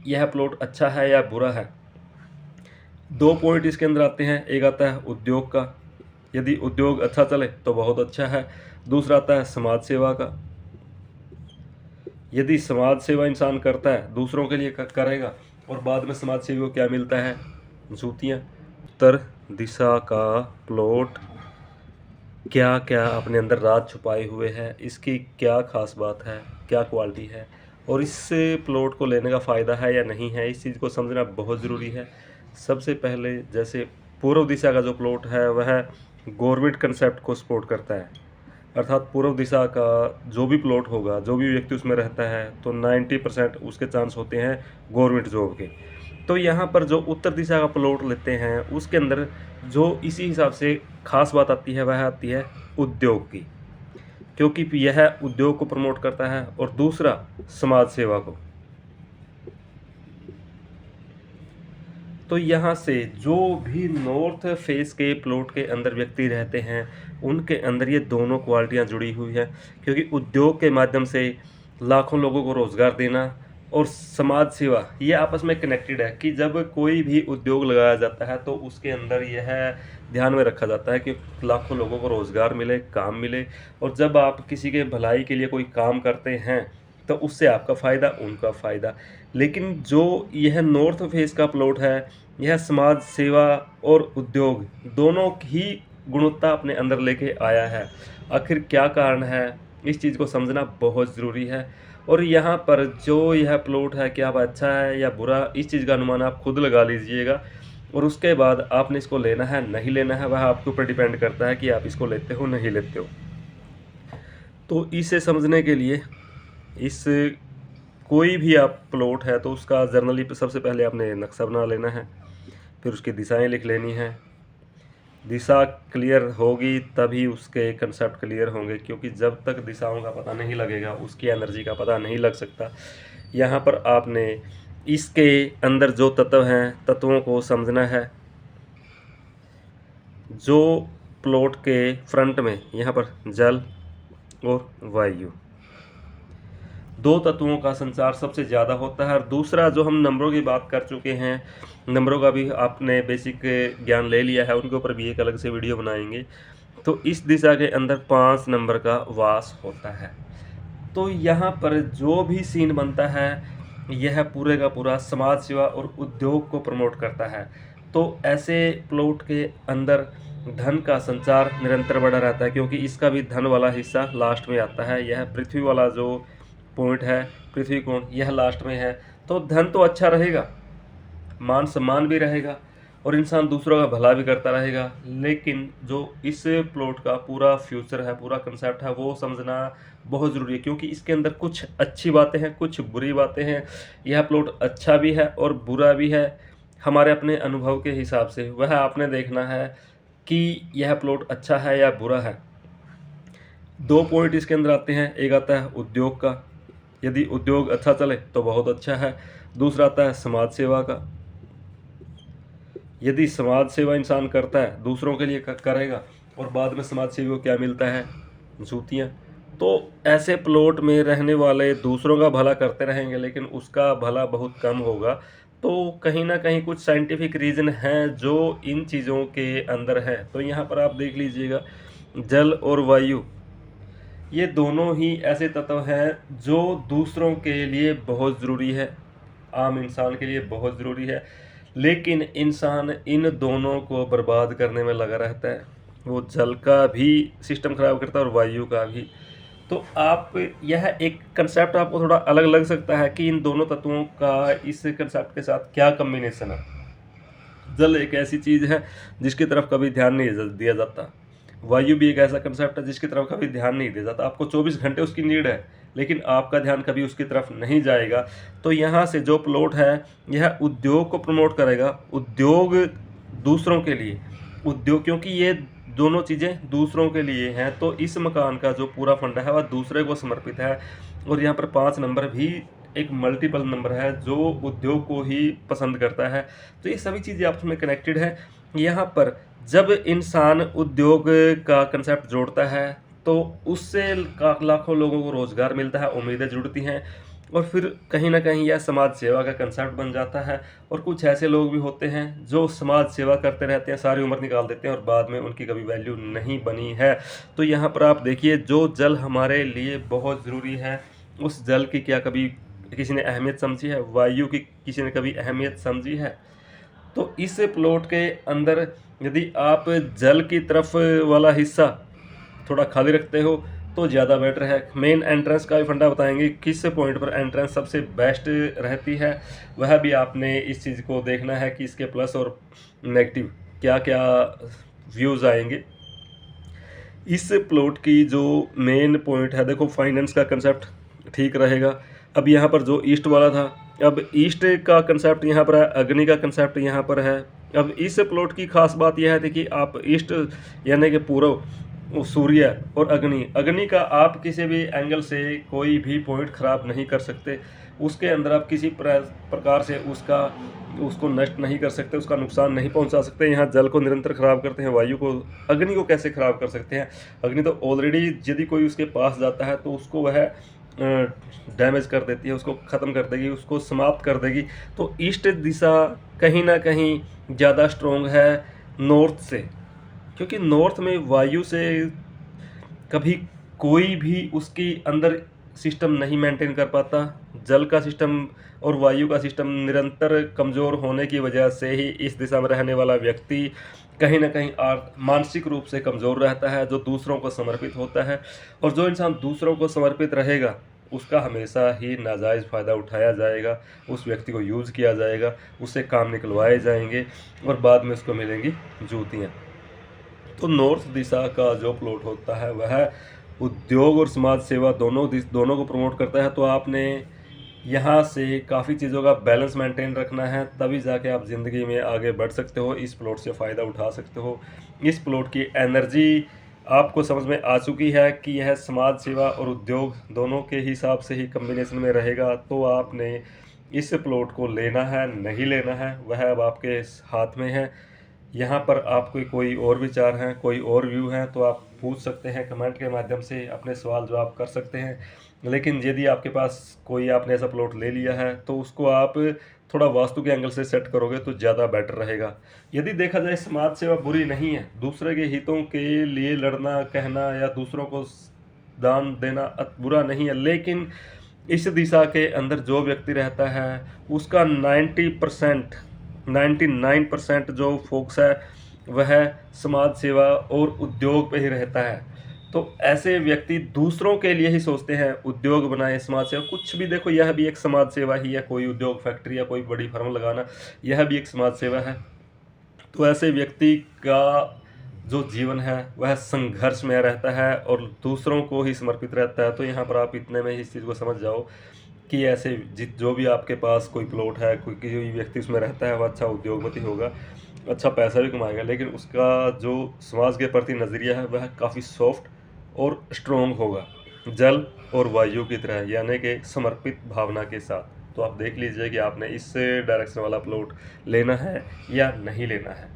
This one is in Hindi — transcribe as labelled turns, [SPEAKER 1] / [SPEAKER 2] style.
[SPEAKER 1] यह प्लॉट अच्छा है या बुरा है। दो पॉइंट इसके अंदर आते हैं। एक आता है उद्योग का, यदि उद्योग अच्छा चले तो बहुत अच्छा है। दूसरा आता है समाज सेवा का, यदि समाज सेवा इंसान करता है, दूसरों के लिए करेगा और बाद में समाज सेवी को क्या मिलता है, जूतियाँ। उत्तर दिशा का प्लॉट क्या क्या अपने अंदर राज छुपाए हुए है, इसकी क्या खास बात है, क्या क्वालिटी है और इस प्लॉट को लेने का फ़ायदा है या नहीं है, इस चीज़ को समझना बहुत ज़रूरी है। सबसे पहले जैसे पूर्व दिशा का जो प्लॉट है वह गवर्नमेंट कंसेप्ट को सपोर्ट करता है, अर्थात पूर्व दिशा का जो भी प्लॉट होगा, जो भी व्यक्ति उसमें रहता है तो 90% उसके चांस होते हैं गवर्नमेंट जॉब के। तो यहाँ पर जो उत्तर दिशा का प्लॉट लेते हैं उसके अंदर जो इसी हिसाब से खास बात आती है वह आती है उद्योग की, क्योंकि यह उद्योग को प्रमोट करता है और दूसरा समाज सेवा को। तो यहाँ से जो भी नॉर्थ फेस के प्लॉट के अंदर व्यक्ति रहते हैं उनके अंदर ये दोनों क्वालिटियाँ जुड़ी हुई हैं, क्योंकि उद्योग के माध्यम से लाखों लोगों को रोज़गार देना और समाज सेवा ये आपस में कनेक्टेड है कि जब कोई भी उद्योग लगाया जाता है तो उसके अंदर यह ध्यान में रखा जाता है कि लाखों लोगों को रोज़गार मिले, काम मिले। और जब आप किसी के भलाई के लिए कोई काम करते हैं तो उससे आपका फ़ायदा, उनका फ़ायदा। लेकिन जो यह नॉर्थ फेस का प्लॉट है यह समाज सेवा और उद्योग दोनों ही गुणवत्ता अपने अंदर लेके आया है। आखिर क्या कारण है, इस चीज़ को समझना बहुत ज़रूरी है। और यहाँ पर जो यह प्लॉट है क्या वह अच्छा है या बुरा, इस चीज़ का अनुमान आप खुद लगा लीजिएगा और उसके बाद आपने इसको लेना है नहीं लेना है वह आपके ऊपर डिपेंड करता है कि आप इसको लेते हो नहीं लेते हो। तो इसे समझने के लिए इस कोई भी आप प्लॉट है तो उसका जर्नली सबसे पहले आपने नक्शा बना लेना है, फिर उसकी दिशाएं लिख लेनी है। दिशा क्लियर होगी तभी उसके कंसेप्ट क्लियर होंगे, क्योंकि जब तक दिशाओं का पता नहीं लगेगा उसकी एनर्जी का पता नहीं लग सकता। यहाँ पर आपने इसके अंदर जो तत्व हैं तत्वों को समझना है। जो प्लॉट के फ्रंट में यहाँ पर जल और वायु दो तत्वों का संचार सबसे ज़्यादा होता है। और दूसरा जो हम नंबरों की बात कर चुके हैं, नंबरों का भी आपने बेसिक ज्ञान ले लिया है, उनके ऊपर भी एक अलग से वीडियो बनाएंगे। तो इस दिशा के अंदर 5 नंबर का वास होता है। तो यहाँ पर जो भी सीन बनता है यह पूरे का पूरा समाज सेवा और उद्योग को प्रमोट करता है। तो ऐसे प्लॉट के अंदर धन का संचार निरंतर बढ़ा रहता है, क्योंकि इसका भी धन वाला हिस्सा लास्ट में आता है। यह पृथ्वी वाला जो पॉइंट है, पृथ्वी कोण, यह लास्ट में है। तो धन तो अच्छा रहेगा, मान सम्मान भी रहेगा और इंसान दूसरों का भला भी करता रहेगा। लेकिन जो इस प्लॉट का पूरा फ्यूचर है, पूरा कंसेप्ट है, वो समझना बहुत ज़रूरी है, क्योंकि इसके अंदर कुछ अच्छी बातें हैं, कुछ बुरी बातें हैं। यह प्लॉट अच्छा भी है और बुरा भी है। हमारे अपने अनुभव के हिसाब से वह आपने देखना है कि यह प्लॉट अच्छा है या बुरा है। दो पॉइंट इसके अंदर आते हैं। एक आता है उद्योग का, यदि उद्योग अच्छा चले तो बहुत अच्छा है। दूसरा आता है समाज सेवा का, यदि समाज सेवा इंसान करता है, दूसरों के लिए करेगा और बाद में समाज सेवी को क्या मिलता है, जूतियाँ। तो ऐसे प्लॉट में रहने वाले दूसरों का भला करते रहेंगे लेकिन उसका भला बहुत कम होगा। तो कहीं ना कहीं कुछ साइंटिफिक रीज़न हैं जो इन चीज़ों के अंदर है। तो यहाँ पर आप देख लीजिएगा, जल और वायु ये दोनों ही ऐसे तत्व हैं जो दूसरों के लिए बहुत ज़रूरी है, आम इंसान के लिए बहुत ज़रूरी है। लेकिन इंसान इन दोनों को बर्बाद करने में लगा रहता है। वो जल का भी सिस्टम ख़राब करता है और वायु का भी। तो आप यह एक कंसेप्ट आपको थोड़ा अलग लग सकता है कि इन दोनों तत्वों का इस कंसेप्ट के साथ क्या कम्बिनेशन है। जल एक ऐसी चीज़ है जिसकी तरफ कभी ध्यान नहीं दिया जाता। वायु भी एक ऐसा कंसेप्ट है जिसकी तरफ कभी ध्यान नहीं दिया जाता। आपको 24 घंटे उसकी नीड है लेकिन आपका ध्यान कभी उसकी तरफ नहीं जाएगा। तो यहाँ से जो प्लॉट है यह उद्योग को प्रमोट करेगा, उद्योग दूसरों के लिए, उद्योग, क्योंकि ये दोनों चीज़ें दूसरों के लिए हैं। तो इस मकान का जो पूरा फंड है वह दूसरे को समर्पित है। और यहाँ पर 5 नंबर भी एक मल्टीपल नंबर है जो उद्योग को ही पसंद करता है। तो ये सभी चीज़ें आपस में कनेक्टेड है। यहाँ पर जब इंसान उद्योग का कंसेप्ट जोड़ता है तो उससे लाखों लोगों को रोज़गार मिलता है, उम्मीदें जुड़ती हैं। और फिर कहीं ना कहीं यह समाज सेवा का कंसेप्ट बन जाता है। और कुछ ऐसे लोग भी होते हैं जो समाज सेवा करते रहते हैं, सारी उम्र निकाल देते हैं और बाद में उनकी कभी वैल्यू नहीं बनी है। तो यहाँ पर आप देखिए, जो जल हमारे लिए बहुत ज़रूरी है, उस जल की क्या कभी किसी ने अहमियत समझी है? वायु की किसी ने कभी अहमियत समझी है? तो इस प्लॉट के अंदर यदि आप जल की तरफ वाला हिस्सा थोड़ा खाली रखते हो तो ज़्यादा बेटर है। मेन एंट्रेंस का भी फंडा बताएंगे, किस पॉइंट पर एंट्रेंस सबसे बेस्ट रहती है, वह भी आपने इस चीज़ को देखना है कि इसके प्लस और नेगेटिव क्या क्या व्यूज़ आएंगे। इस प्लॉट की जो मेन पॉइंट है, देखो फाइनेंस का कंसेप्ट ठीक रहेगा। अब यहाँ पर जो ईस्ट वाला था, अब ईस्ट का कंसेप्ट यहाँ पर है, अग्नि का कंसेप्ट यहाँ पर है। अब इस प्लॉट की खास बात यह है कि आप ईस्ट यानी कि पूर्व, वो सूर्य और अग्नि, अग्नि का आप किसी भी एंगल से कोई भी पॉइंट खराब नहीं कर सकते। उसके अंदर आप किसी प्रकार से उसको नष्ट नहीं कर सकते, उसका नुकसान नहीं पहुंचा सकते। यहाँ जल को निरंतर खराब करते हैं, वायु को, अग्नि को कैसे खराब कर सकते हैं? अग्नि तो ऑलरेडी यदि कोई उसके पास जाता है तो उसको वह डैमेज कर देती है, उसको ख़त्म कर देगी, उसको समाप्त कर देगी। तो ईस्ट दिशा कहीं ना कहीं ज़्यादा स्ट्रोंग है नॉर्थ से, क्योंकि नॉर्थ में वायु से कभी कोई भी उसकी अंदर सिस्टम नहीं मेंटेन कर पाता। जल का सिस्टम और वायु का सिस्टम निरंतर कमज़ोर होने की वजह से ही इस दिशा में रहने वाला व्यक्ति कहीं ना कहीं मानसिक रूप से कमज़ोर रहता है, जो दूसरों को समर्पित होता है। और जो इंसान दूसरों को समर्पित रहेगा उसका हमेशा ही नाजायज़ फ़ायदा उठाया जाएगा, उस व्यक्ति को यूज़ किया जाएगा, उससे काम निकलवाए जाएंगे और बाद में उसको मिलेंगी जूतियाँ। तो नॉर्थ दिशा का जो प्लॉट होता है वह उद्योग और समाज सेवा दोनों को प्रमोट करता है। तो आपने यहाँ से काफ़ी चीज़ों का बैलेंस मेंटेन रखना है, तभी जाके आप ज़िंदगी में आगे बढ़ सकते हो, इस प्लॉट से फ़ायदा उठा सकते हो। इस प्लॉट की एनर्जी आपको समझ में आ चुकी है कि यह समाज सेवा और उद्योग दोनों के हिसाब से ही कम्बिनेशन में रहेगा। तो आपने इस प्लॉट को लेना है नहीं लेना है वह अब आपके हाथ में है। यहाँ पर आपके कोई और विचार हैं, कोई और व्यू हैं तो आप पूछ सकते हैं कमेंट के माध्यम से, अपने सवाल जवाब कर सकते हैं। लेकिन यदि आपके पास कोई आपने ऐसा प्लॉट ले लिया है तो उसको आप थोड़ा वास्तु के एंगल से सेट करोगे तो ज़्यादा बेटर रहेगा। यदि देखा जाए समाज सेवा बुरी नहीं है, दूसरे के हितों के लिए लड़ना, कहना या दूसरों को दान देना बुरा नहीं है, लेकिन इस दिशा के अंदर जो व्यक्ति रहता है उसका 99% जो फोकस है वह समाज सेवा और उद्योग पे ही रहता है। तो ऐसे व्यक्ति दूसरों के लिए ही सोचते हैं, उद्योग बनाए, समाज सेवा कुछ भी, देखो यह भी एक समाज सेवा ही है, कोई उद्योग फैक्ट्री या कोई बड़ी फर्म लगाना यह भी एक समाज सेवा है। तो ऐसे व्यक्ति का जो जीवन है वह संघर्ष में रहता है और दूसरों को ही समर्पित रहता है। तो यहाँ पर आप इतने में ही इस चीज़ को समझ जाओ कि ऐसे जो भी आपके पास कोई प्लॉट है, कोई किसी भी व्यक्ति उसमें रहता है, वह अच्छा उद्योगपति होगा, अच्छा पैसा भी कमाएगा, लेकिन उसका जो समाज के प्रति नज़रिया है वह काफ़ी सॉफ्ट और स्ट्रोंग होगा, जल और वायु की तरह, यानी कि समर्पित भावना के साथ। तो आप देख लीजिए कि आपने इस डायरेक्शन वाला प्लॉट लेना है या नहीं लेना है।